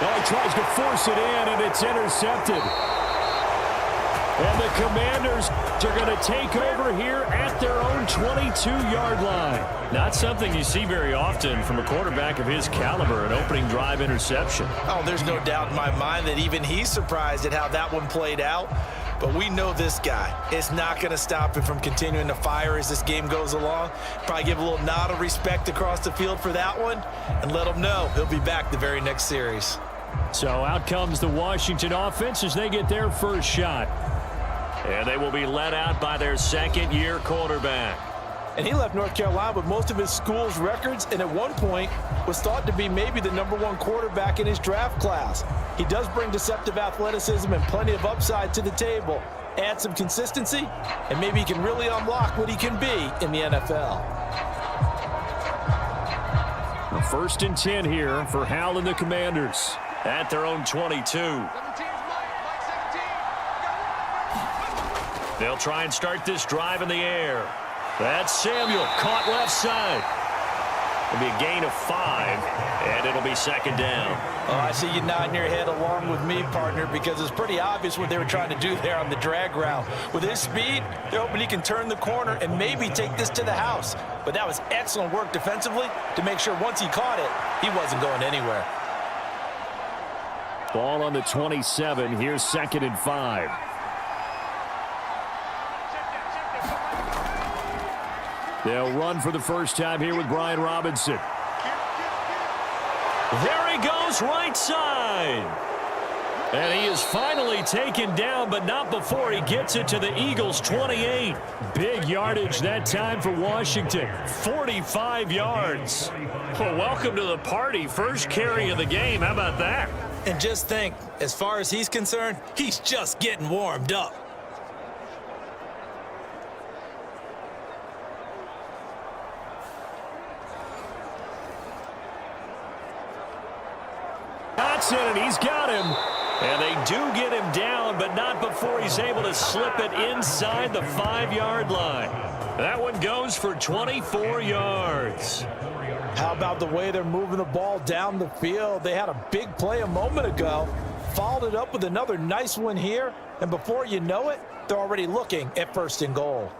Now he tries to force it in, and it's intercepted. And the Commanders are going to take over here at their own 22-yard line. Not something you see very often from a quarterback of his caliber, an opening drive interception. Oh, there's no doubt in my mind that even he's surprised at how that one played out. But we know this guy. It's not going to stop him from continuing to fire as this game goes along. Probably give a little nod of respect across the field for that one and let him know he'll be back the very next series. So out comes the Washington offense as they get their first shot. And they will be led out by their second-year quarterback. And he left North Carolina with most of his school's records, and at one point was thought to be maybe the #1 quarterback in his draft class. He does bring deceptive athleticism and plenty of upside to the table. Add some consistency, and maybe he can really unlock what he can be in the NFL. A 1st and 10 here for Hal and the Commanders. At their own 22. They'll try and start this drive in the air. That's Samuel, caught left side. It'll be a gain of 5, and it'll be 2nd down. Oh, I see you nodding your head along with me, partner, because it's pretty obvious what they were trying to do there on the drag route. With his speed, they're hoping he can turn the corner and maybe take this to the house. But that was excellent work defensively to make sure once he caught it, he wasn't going anywhere. Ball on the 27. Here's 2nd and 5. They'll run for the first time here with Brian Robinson. There he goes, right side. And he is finally taken down, but not before he gets it to the Eagles' 28. Big yardage that time for Washington. 45 yards. Well, welcome to the party. First carry of the game. How about that? And just think, as far as he's concerned, he's just getting warmed up. And he's got him. And they do get him down, but not before he's able to slip it inside the 5-yard line. That one goes for 24 yards. How about the way they're moving the ball down the field? They had a big play a moment ago, followed it up with another nice one here, and before you know it, they're already looking at 1st and goal.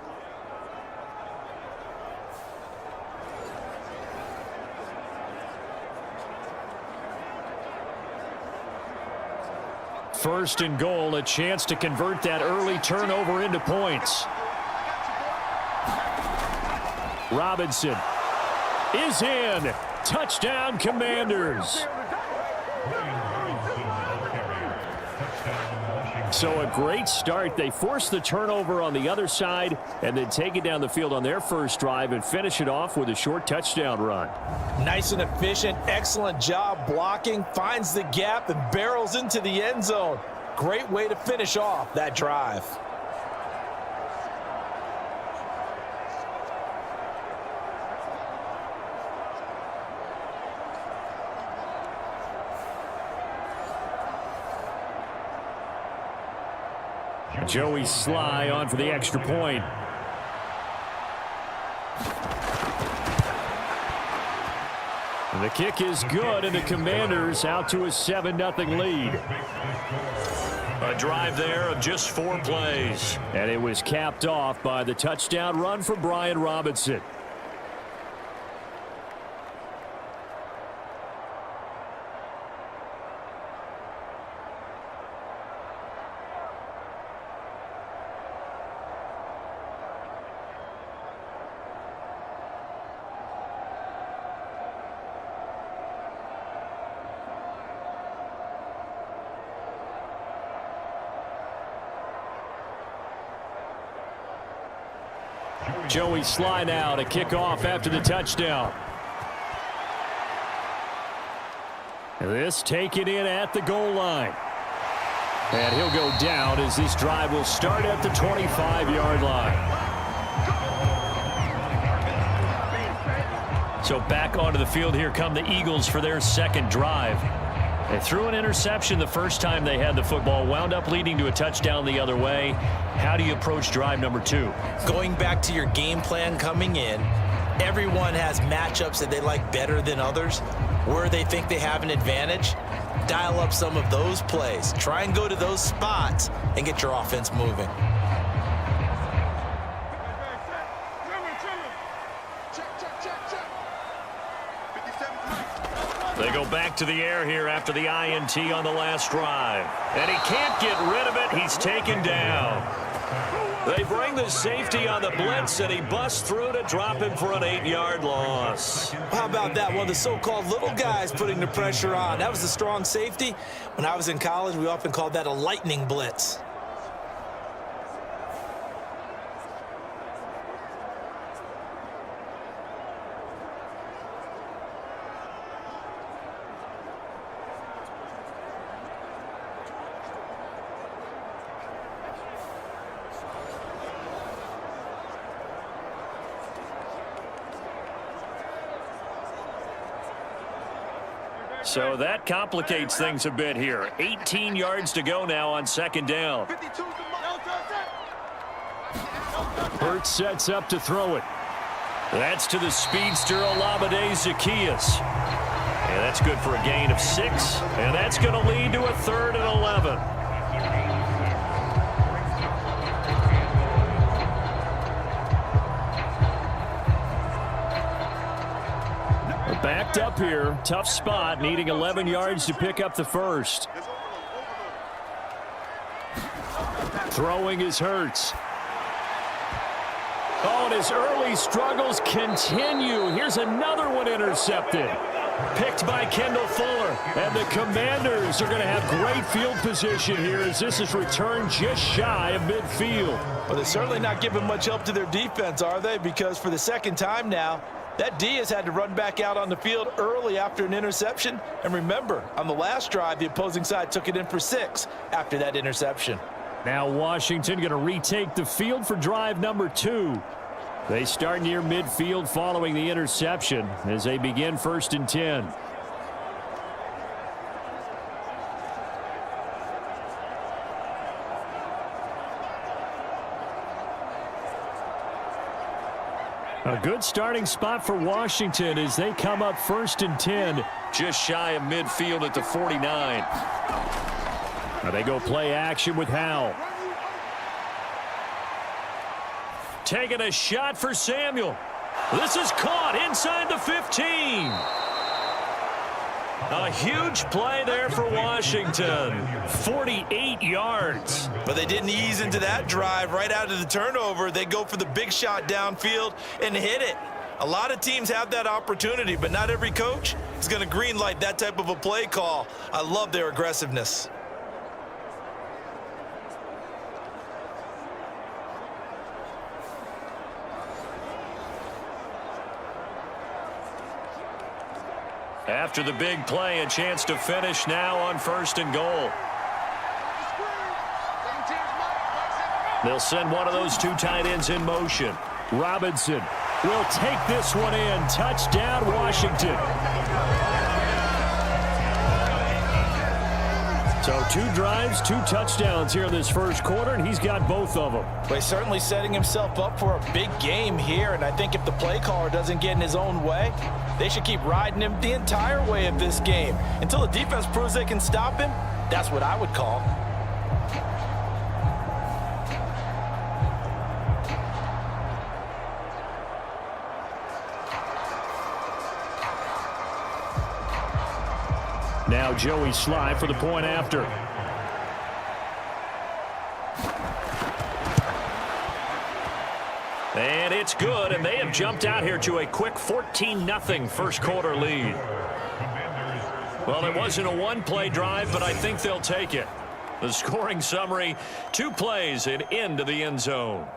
First and goal, a chance to convert that early turnover into points. Robinson is in. Touchdown, Commanders. So a great start. They force the turnover on the other side and then take it down the field on their first drive and finish it off with a short touchdown run. Nice and efficient, excellent job blocking, finds the gap and barrels into the end zone. Great way to finish off that drive. Joey Sly on for the extra point. And the kick is good, and the Commanders out to a 7-0 lead. A drive there of just 4 plays. And it was capped off by the touchdown run for Brian Robinson. Joey Sly now to kick off after the touchdown. This taken in at the goal line. And he'll go down as this drive will start at the 25-yard line. So back onto the field here come the Eagles for their second drive. They threw an interception the first time they had the football, wound up leading to a touchdown the other way. How do you approach drive number 2? Going back to your game plan coming in, everyone has matchups that they like better than others, where they think they have an advantage. dial up some of those plays. Try and go to those spots and get your offense moving. They go back to the air here after the INT on the last drive. And he can't get rid of it. He's taken down. They bring the safety on the blitz, and he busts through to drop him for an 8-yard loss. How about that? One of the so-called little guys putting the pressure on. That was a strong safety. When I was in college, we often called that a lightning blitz. So that complicates things a bit here. 18 yards to go now on second down. Hurts sets up to throw it. That's to the speedster Olamide Zaccheaus. And that's good for a gain of 6. And that's going to lead to a 3rd and 11. Backed up here, tough spot, needing 11 yards to pick up the first. Throwing is Hurts. Oh, and his early struggles continue. Here's another one intercepted. Picked by Kendall Fuller. And the Commanders are going to have great field position here as this is returned just shy of midfield. Well, they're certainly not giving much help to their defense, are they? Because for the second time now, that D has had to run back out on the field early after an interception. And remember, on the last drive, the opposing side took it in for 6 after that interception. Now Washington going to retake the field for drive number 2. They start near midfield following the interception as they begin 1st and 10. A good starting spot for Washington as they come up 1st and 10. Just shy of midfield at the 49. Now they go play action with Howell. Taking a shot for Samuel. This is caught inside the 15. A huge play there for Washington. 48 yards. But they didn't ease into that drive right out of the turnover. They go for the big shot downfield and hit it. A lot of teams have that opportunity, but not every coach is going to green light that type of a play call. I love their aggressiveness. After the big play, a chance to finish now on 1st and goal. They'll send one of those 2 tight ends in motion. Robinson will take this one in. Touchdown, Washington. So 2 drives, 2 touchdowns here in this first quarter, and he's got both of them. Well, he's certainly setting himself up for a big game here, and I think if the play caller doesn't get in his own way, they should keep riding him the entire way of this game. Until the defense proves they can stop him, that's what I would call. Now Joey Sly for the point after. And it's good, and they have jumped out here to a quick 14-0 first quarter lead. Well, it wasn't a one-play drive, but I think they'll take it. The scoring summary, 2 plays and into the end zone.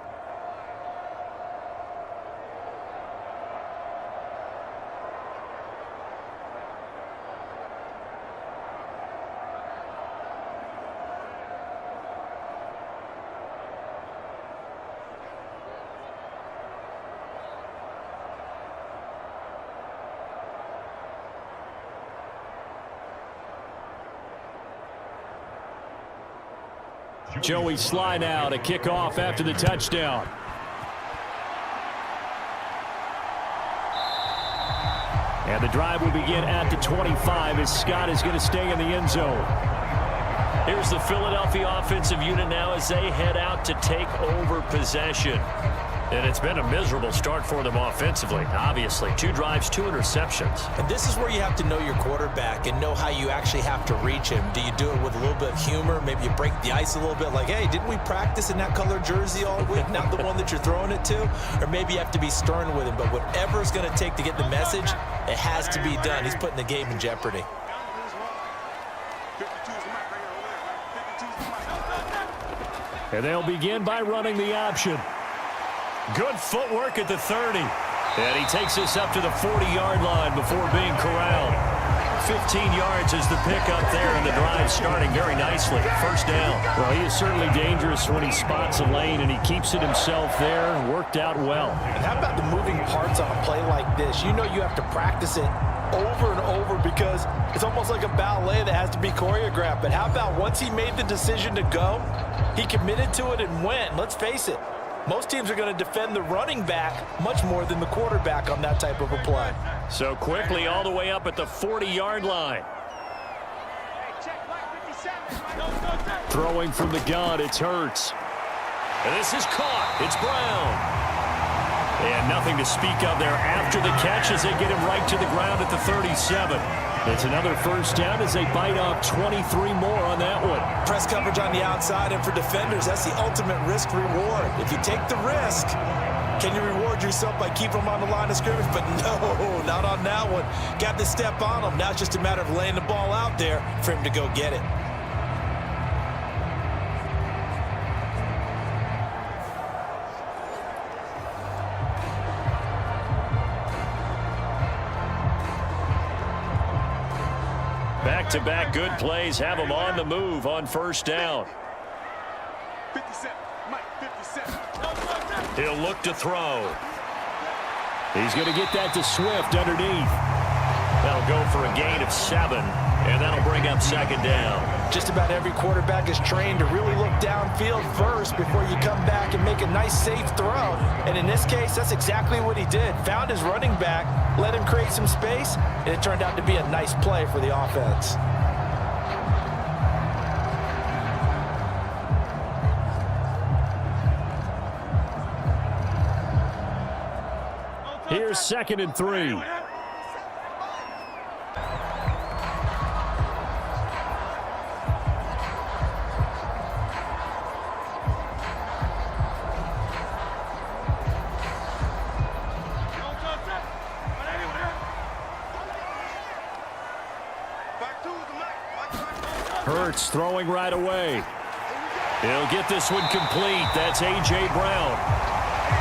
Joey Sly now to kick off after the touchdown. And the drive will begin at the 25 as Scott is going to stay in the end zone. Here's the Philadelphia offensive unit now as they head out to take over possession. And it's been a miserable start for them offensively. Obviously, 2 drives, 2 interceptions. And this is where you have to know your quarterback and know how you actually have to reach him. Do you do it with a little bit of humor? Maybe you break the ice a little bit like, hey, didn't we practice in that color jersey all week? Not the one that you're throwing it to? Or maybe you have to be stern with him. But whatever it's going to take to get the message, it has to be done. He's putting the game in jeopardy. And they'll begin by running the option. Good footwork at the 30. And he takes this up to the 40-yard line before being corralled. 15 yards is the pickup there, and the drive starting very nicely. First down. Well, he is certainly dangerous when he spots a lane, and he keeps it himself there. Worked out well. And how about the moving parts on a play like this? You know you have to practice it over and over because it's almost like a ballet that has to be choreographed. But how about once he made the decision to go, he committed to it and went. Let's face it, most teams are going to defend the running back much more than the quarterback on that type of a play. So quickly all the way up at the 40-yard line. Throwing from the gun, it's Hurts. And this is caught. It's Brown. And nothing to speak of there after the catch as they get him right to the ground at the 37. It's another first down as they bite off 23 more on that one. Press coverage on the outside, and for defenders, that's the ultimate risk-reward. If you take the risk, can you reward yourself by keeping them on the line of scrimmage? But no, not on that one. Got to step on them. Now it's just a matter of laying the ball out there for him to go get it. Back-to-back good plays have him on the move on first down. 57, Mike, 57. He'll look to throw. He's going to get that to Swift underneath. That'll go for a gain of 7, and that'll bring up second down. Just about every quarterback is trained to really look downfield first before you come back and make a nice, safe throw. And in this case, that's exactly what he did. Found his running back, let him create some space, and it turned out to be a nice play for the offense. Here's 2nd and 3. Hurts throwing right away. He'll get this one complete. That's A.J. Brown.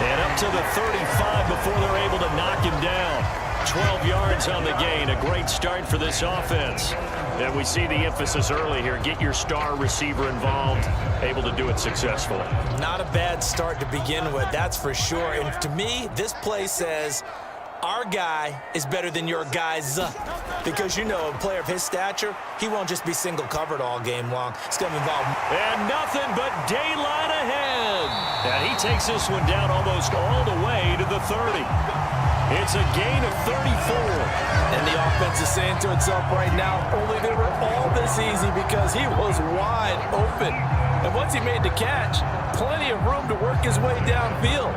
And up to the 35 before they're able to knock him down. 12 yards on the gain. A great start for this offense. And we see the emphasis early here. Get your star receiver involved. Able to do it successfully. Not a bad start to begin with, that's for sure. And to me, this play says our guy is better than your guys. Because, you know, a player of his stature, he won't just be single covered all game long. It's going to involve... And nothing but daylight ahead. And he takes this one down almost all the way to the 30. It's a gain of 34. And the offense is saying to itself right now, only they were all this easy because he was wide open. And once he made the catch, plenty of room to work his way downfield.